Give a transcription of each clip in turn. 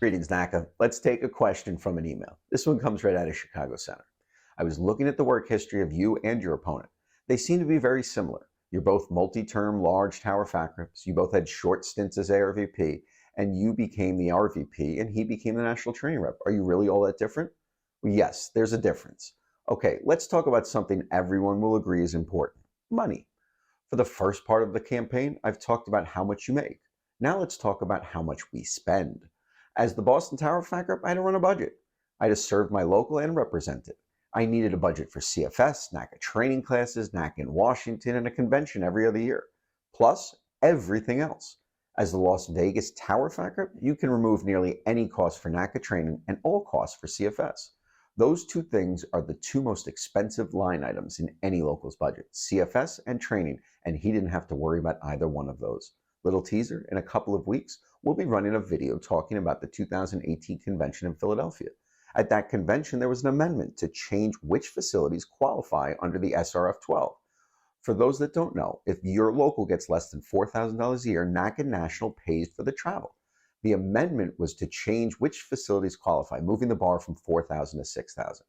Greetings, NACA. Let's take a question from an email. This one comes right out of Chicago Center. I was looking at the work history of you and your opponent. They seem to be very similar. You're both multi-term large tower FACRIPs. You both had short stints as ARVP, and you became the RVP, and he became the national training rep. Are you really all that different? Well, yes, there's a difference. Okay, let's talk about something everyone will agree is important: money. For the first part of the campaign, I've talked about how much you make. Now let's talk about how much we spend. As the Boston Tower FACRIP, I had to run a budget. I had to serve my local and represent it. I needed a budget for CFS, NACA training classes, NACA in Washington, and a convention every other year, plus everything else. As the Las Vegas Tower FACRIP, you can remove nearly any cost for NACA training and all costs for CFS. Those two things are the two most expensive line items in any local's budget: CFS and training, and he didn't have to worry about either one of those. Little teaser, in a couple of weeks, we'll be running a video talking about the 2018 convention in Philadelphia. At that convention, there was an amendment to change which facilities qualify under the SRF 12. For those that don't know, if your local gets less than $4,000 a year, NACA National pays for the travel. The amendment was to change which facilities qualify, moving the bar from $4,000 to $6,000.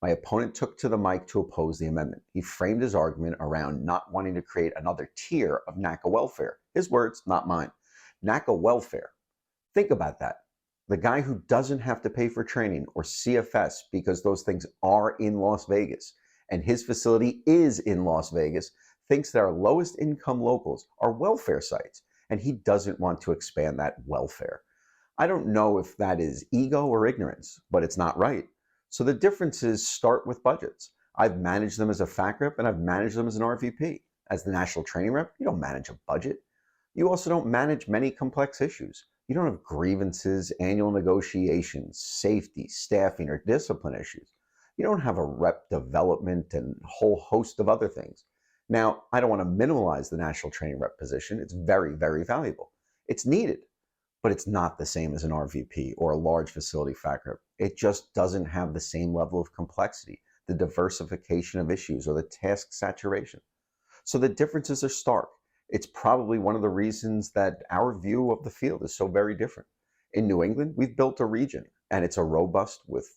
My opponent took to the mic to oppose the amendment. He framed his argument around not wanting to create another tier of NACA Welfare. His words, not mine. NACA Welfare. Think about that. The guy who doesn't have to pay for training or CFS because those things are in Las Vegas, and his facility is in Las Vegas, thinks that our lowest income locals are welfare sites, and he doesn't want to expand that welfare. I don't know if that is ego or ignorance, but it's not right. So the differences start with budgets. I've managed them as a FACRIP, and I've managed them as an RVP. As the national training rep, you don't manage a budget. You also don't manage many complex issues. You don't have grievances, annual negotiations, safety, staffing, or discipline issues. You don't have a rep development and a whole host of other things. Now, I don't want to minimize the national training rep position. It's very, very valuable. It's needed, but it's not the same as an RVP or a large facility FACRIP. It just doesn't have the same level of complexity, the diversification of issues, or the task saturation. So the differences are stark. It's probably one of the reasons that our view of the field is so very different. In New England, we've built a region, and it's a robust with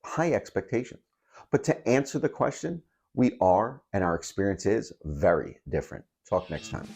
high expectations. But to answer the question, we are, and our experience is, very different. Talk next time.